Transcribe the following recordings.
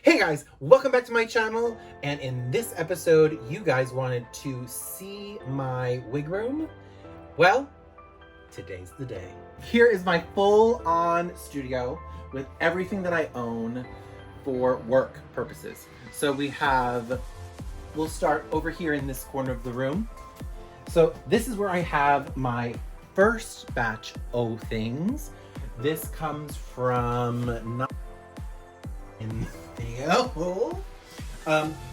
Hey guys, welcome back to my channel, and in this episode you guys wanted to see my wig room. Well, today's the day. Here is my full-on studio with everything that I own for work purposes. So we'll start over here in this corner of the room. So this is where I have my first batch of things. This comes from in the video.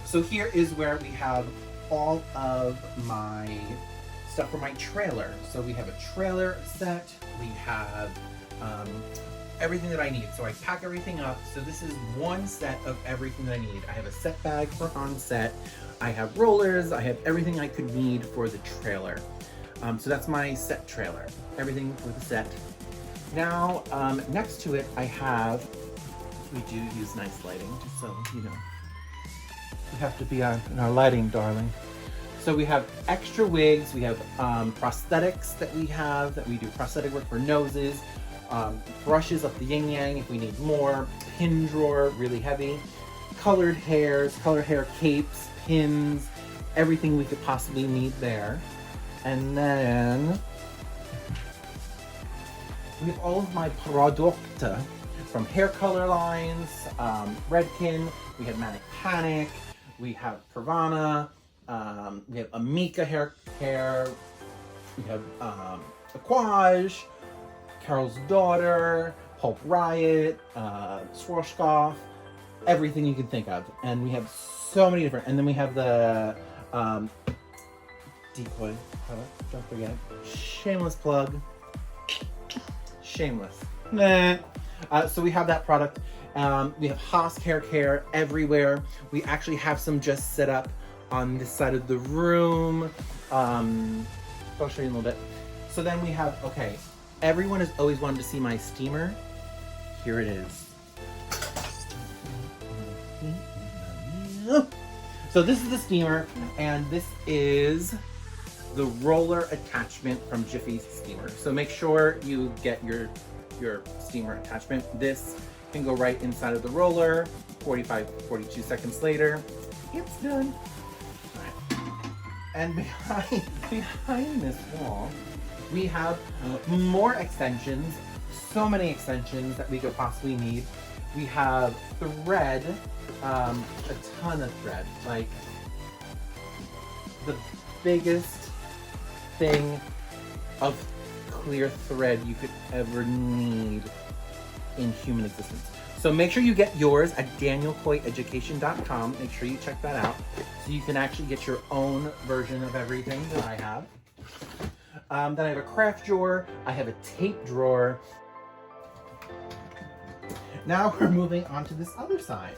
So here is where we have all of my stuff for my trailer. So we have a trailer set, we have everything that I need. So I pack everything up. So this is one set of everything that I need. I have a set bag for on set. I have rollers. I have everything I could need for the trailer. So that's my set trailer. Everything for the set. Now, next to it, we do use nice lighting, just so you know. We have to be in our lighting, darling. So we have extra wigs, we have prosthetics that we do prosthetic work for noses, brushes up the yin yang if we need more, pin drawer, really heavy, colored hairs, color hair capes, pins, everything we could possibly need there. And then we have all of my product from hair color lines, Redken, we have Manic Panic, we have Pravana, we have Amika hair, we have Aquage, Carol's Daughter, Pulp Riot, Swashkoff, everything you can think of. And we have so many different, and then we have the Decoy product, don't forget. Shameless plug. Shameless. Nah. So we have that product. We have Haas hair care everywhere. We actually have some just set up on this side of the room. I'll show you in a little bit. So then we have, okay, everyone has always wanted to see my steamer. Here it is. So this is the steamer, and this is the roller attachment from Jiffy's steamer. So make sure you get your steamer attachment. This can go right inside of the roller. 42 seconds later, it's done. All right. And behind this wall, we have more extensions. So many extensions that we could possibly need. We have thread, a ton of thread. Like the biggest thing of clear thread you could ever need in human existence. So make sure you get yours at danielkoyeeducation.com. Make sure you check that out so you can actually get your own version of everything that I have. Then I have a craft drawer. I have a tape drawer. Now we're moving on to this other side.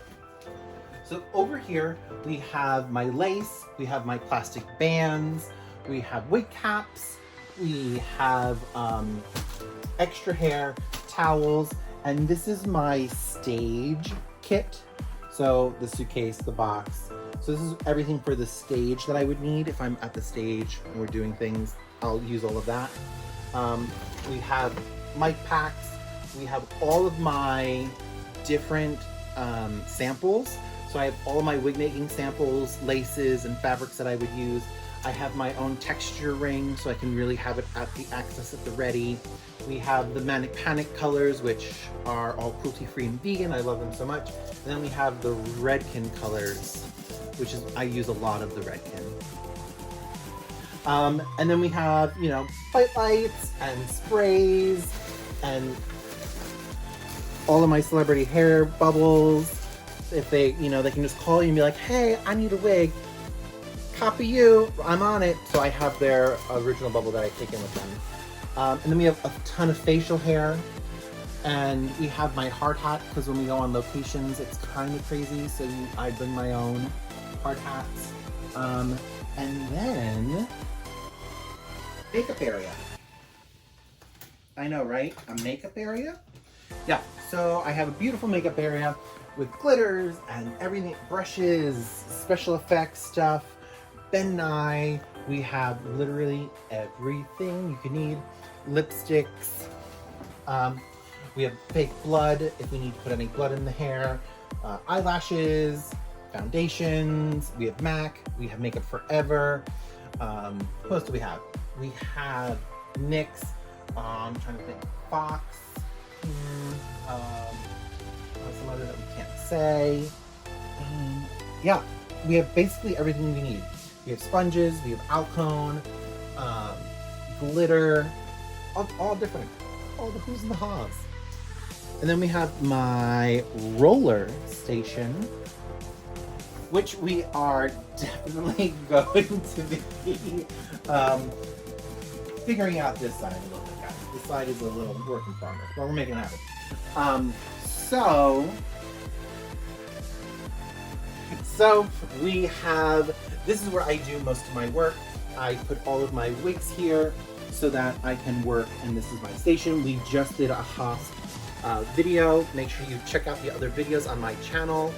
So over here we have my lace, we have my plastic bands, we have wig caps, we have extra hair, towels, and this is my stage kit. So the suitcase, the box. So this is everything for the stage that I would need if I'm at the stage and we're doing things. I'll use all of that. We have mic packs. We have all of my different samples. So I have all of my wig making samples, laces, and fabrics that I would use. I have my own texture ring, so I can really have it at the access at the ready. We have the Manic Panic colors, which are all cruelty-free and vegan. I love them so much. And then we have the Redken colors, which is, I use a lot of the Redken. And then we have, you know, white lights and sprays and all of my celebrity hair bubbles. If they, you know, they can just call you and be like, hey, I need a wig. Copy you, I'm on it. So I have their original bubble that I take in with them. And then we have a ton of facial hair. And we have my hard hat, because when we go on locations, it's kind of crazy. So I bring my own hard hats. And then, makeup area. I know, right? A makeup area? Yeah, so I have a beautiful makeup area with glitters and everything, brushes, special effects stuff. Ben Nye, we have literally everything you can need. Lipsticks. We have fake blood if we need to put any blood in the hair. eyelashes, foundations. We have MAC. We have Makeup Forever. Who else do we have? We have NYX. I'm trying to think. Fox. Some other that we can't say. Yeah, we have basically everything we need. We have sponges. We have Alcone, glitter, all different. All the who's and the haws. And then we have my roller station, which we are definitely going to be figuring out this side a little bit, guys. This side is a little work in progress, but we're making it happen. So we have, this is where I do most of my work. I put all of my wigs here so that I can work, and this is my station. We just did a Haas video. Make sure you check out the other videos on my channel.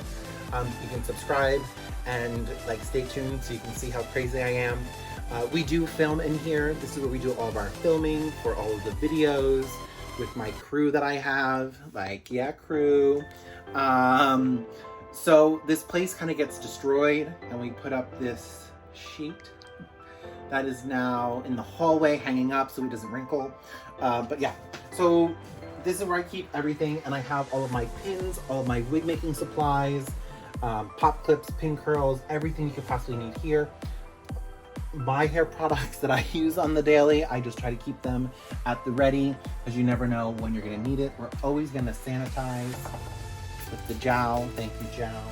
You can subscribe and like stay tuned so you can see how crazy I am. We do film in here. This is where we do all of our filming for all of the videos with my crew that I have. Like, yeah, crew. So this place kind of gets destroyed, and we put up this sheet that is now in the hallway hanging up so it doesn't wrinkle. But yeah, so this is where I keep everything, and I have all of my pins, all of my wig making supplies, pop clips, pin curls, everything you could possibly need here. My hair products that I use on the daily, I just try to keep them at the ready because you never know when you're gonna need it. We're always gonna sanitize with the jowl. Thank you, jowl.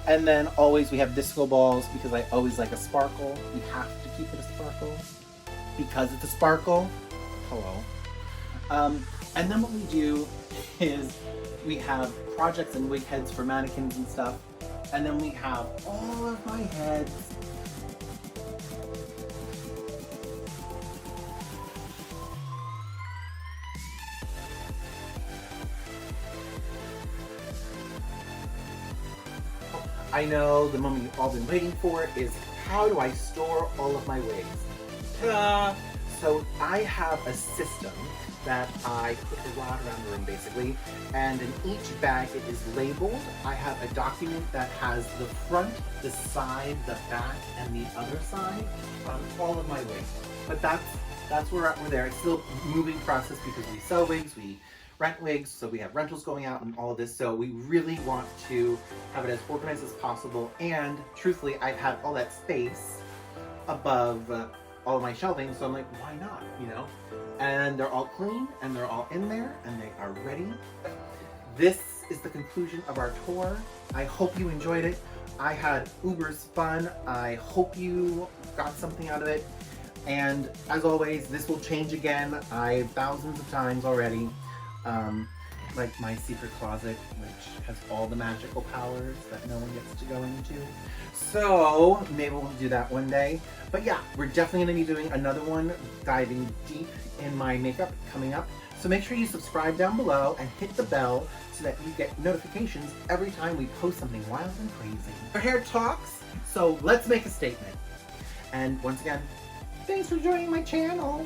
And then always we have disco balls because I always like a sparkle. We have to keep it a sparkle because it's a sparkle. Hello. And then what we do is we have projects and wig heads for mannequins and stuff. And then we have all of my heads. I know the moment you've all been waiting for is how do I store all of my wigs? Ta-da! So I have a system that I put a rod around the room basically, and in each bag it is labeled. I have a document that has the front, the side, the back, and the other side on all of my wigs. But that's where we're there. It's still a moving process because we sell wigs, we rent wigs, so we have rentals going out and all of this. So we really want to have it as organized as possible. And truthfully, I've had all that space above all of my shelving, so I'm like, why not, you know? And they're all clean, and they're all in there, and they are ready. This is the conclusion of our tour. I hope you enjoyed it. I had uber's fun. I hope you got something out of it. And as always, this will change again. I've thousands of times already. Like my secret closet, which has all the magical powers that no one gets to go into. So maybe we'll do that one day. But yeah, we're definitely gonna be doing another one, diving deep in my makeup coming up. So make sure you subscribe down below and hit the bell so that you get notifications every time we post something wild and crazy. Our hair talks, so let's make a statement. And once again, thanks for joining my channel.